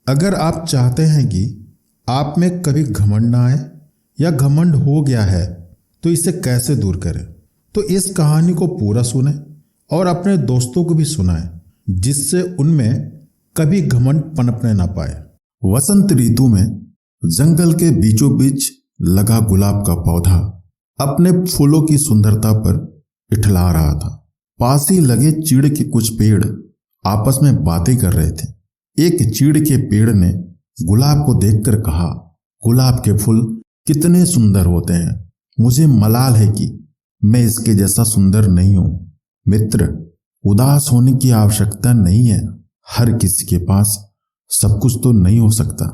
अगर आप चाहते हैं कि आप में कभी घमंड ना आए या घमंड हो गया है तो इसे कैसे दूर करें, तो इस कहानी को पूरा सुने और अपने दोस्तों को भी सुनाएं, जिससे उनमें कभी घमंड पनपने ना पाए। वसंत ऋतु में जंगल के बीचों बीच लगा गुलाब का पौधा अपने फूलों की सुंदरता पर इठला रहा था। पास ही लगे चीड़ के कुछ पेड़ आपस में बातें कर रहे थे। एक चीड़ के पेड़ ने गुलाब को देखकर कहा, गुलाब के फूल कितने सुंदर होते हैं, मुझे मलाल है कि मैं इसके जैसा सुंदर नहीं हूं। मित्र, उदास होने की आवश्यकता नहीं है, हर किसी के पास सब कुछ तो नहीं हो सकता।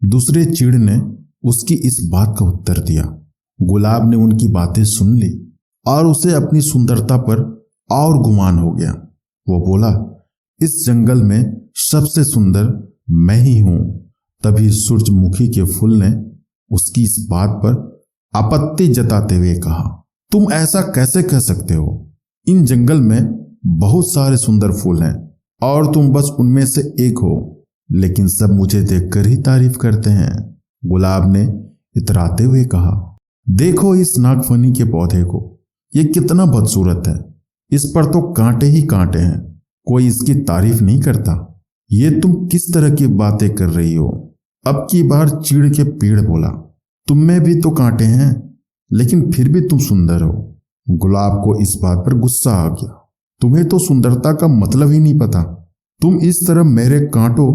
दूसरे चीड़ ने उसकी इस बात का उत्तर दिया। गुलाब ने उनकी बातें सुन ली और उसे अपनी सुंदरता पर और गुमान हो गया। वो बोला, इस जंगल में सबसे सुंदर मैं ही हूं। तभी सूरजमुखी के फूल ने उसकी इस बात पर आपत्ति जताते हुए कहा, तुम ऐसा कैसे कह सकते हो? इन जंगल में बहुत सारे सुंदर फूल हैं और तुम बस उनमें से एक हो, लेकिन सब मुझे देखकर ही तारीफ करते हैं। गुलाब ने इतराते हुए कहा, देखो इस नागफनी के पौधे को, ये कितना बदसूरत है, इस पर तो कांटे ही कांटे हैं, कोई इसकी तारीफ नहीं करता। ये तुम किस तरह की बातें कर रही हो? अब की बार चीड़ के पेड़ बोला, तुम में भी तो कांटे हैं, लेकिन फिर भी तुम सुंदर हो। गुलाब को इस बात पर गुस्सा आ गया, तुम्हें तो सुंदरता का मतलब ही नहीं पता। तुम इस तरह मेरे कांटों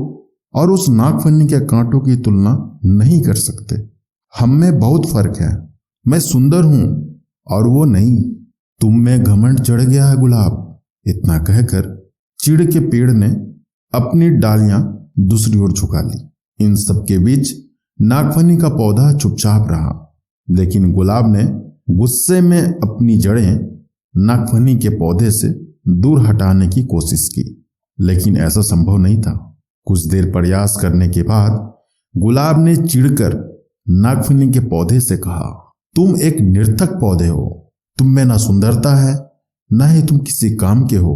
और उस नागफनी के कांटों की तुलना नहीं कर सकते। हम में बहुत फर्क है, मैं सुंदर हूं और वो नहीं। तुम में घमंड चढ़ गया है गुलाब। इतना कहकर चीड़ के पेड़ ने अपनी डालियां दूसरी ओर झुका ली। इन सब के बीच नागफनी का पौधा चुपचाप रहा, लेकिन गुलाब ने गुस्से में अपनी जड़ें नागफनी के पौधे से दूर हटाने की कोशिश की, लेकिन ऐसा संभव नहीं था। कुछ देर प्रयास करने के बाद गुलाब ने चिढ़कर नागफनी के पौधे से कहा, तुम एक निरर्थक पौधे हो, तुम में ना सुंदरता है ना ही तुम किसी काम के हो।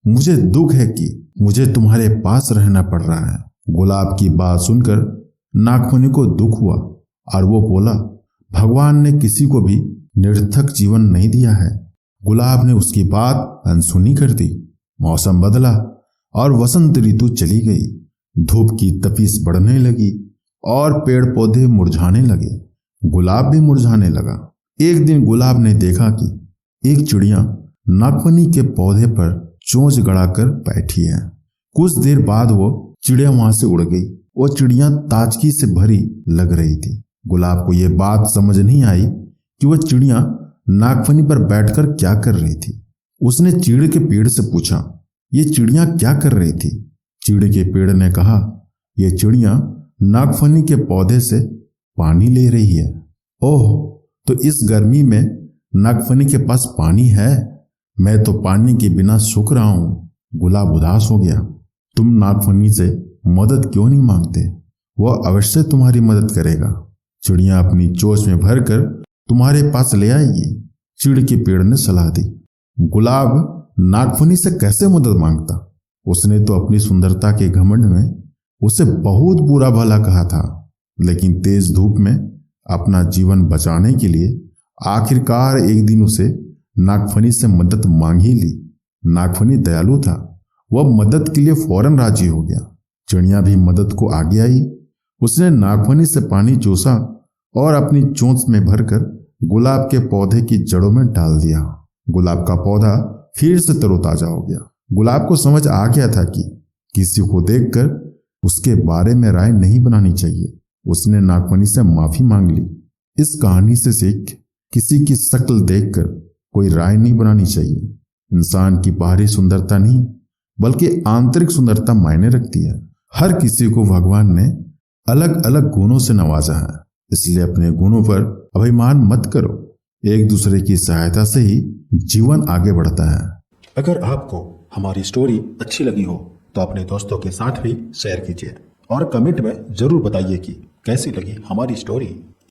मुझे दुख है कि मुझे तुम्हारे पास रहना पड़ रहा है। गुलाब की बात सुनकर नागफनी को दुख हुआ और वो बोला, भगवान ने किसी को भी निरर्थक जीवन नहीं दिया है। गुलाब ने उसकी बात अनसुनी कर दी। मौसम बदला और वसंत ऋतु चली गई। धूप की तपिश बढ़ने लगी और पेड़ पौधे मुरझाने लगे। गुलाब भी मुरझाने लगा। एक दिन गुलाब ने देखा कि एक चिड़िया नागफनी के पौधे पर चोंच गड़ाकर बैठी है। कुछ देर बाद वो चिड़िया वहां से उड़ गई। वो चिड़िया ताजगी से भरी लग रही थी। गुलाब को यह बात समझ नहीं आई कि वह चिड़िया नागफनी पर बैठकर क्या कर रही थी। उसने चीड़ के पेड़ से पूछा, ये चिड़िया क्या कर रही थी? चीड़ के पेड़ ने कहा, यह चिड़िया नागफनी के पौधे से पानी ले रही है। ओह, तो इस गर्मी में नागफनी के पास पानी है? मैं तो पानी के बिना सूख रहा हूं। गुलाब उदास हो गया। तुम नागफनी से मदद क्यों नहीं मांगते? वह अवश्य तुम्हारी मदद करेगा। चिड़िया अपनी चोंच में भरकर तुम्हारे पास ले आएगी। चीड़ के पेड़ ने सलाह दी। गुलाब नागफनी से कैसे मदद मांगता? उसने तो अपनी सुंदरता के घमंड में उसे बहुत बुरा भला कहा था, लेकिन तेज धूप में अपना जीवन बचाने के लिए आखिरकार एक दिन उसे नागफनी से मदद मांग ही ली। नागफनी दयालु था, वह मदद के लिए फौरन राजी हो गया। चिड़िया भी मदद को आगे आई। उसने नागफनी से पानी चूसा और अपनी चोंच में भरकर गुलाब के पौधे की जड़ों में डाल दिया। गुलाब का पौधा फिर से तरोताजा हो गया। गुलाब को समझ आ गया था कि किसी को देखकर उसके बारे में राय नहीं बनानी चाहिए। उसने नागफनी से माफी मांग ली। इस कहानी से सीख, किसी की शक्ल देखकर कोई राय नहीं बनानी चाहिए। इंसान की बाहरी सुंदरता नहीं बल्कि आंतरिक सुंदरता मायने रखती है। हर किसी को भगवान ने अलग अलग गुणों से नवाजा है, इसलिए अपने गुणों पर अभिमान मत करो। एक दूसरे की सहायता से ही जीवन आगे बढ़ता है। अगर आपको हमारी स्टोरी अच्छी लगी हो तो अपने दोस्तों के साथ भी शेयर कीजिए और कमेंट में जरूर बताइए कि कैसी लगी हमारी स्टोरी।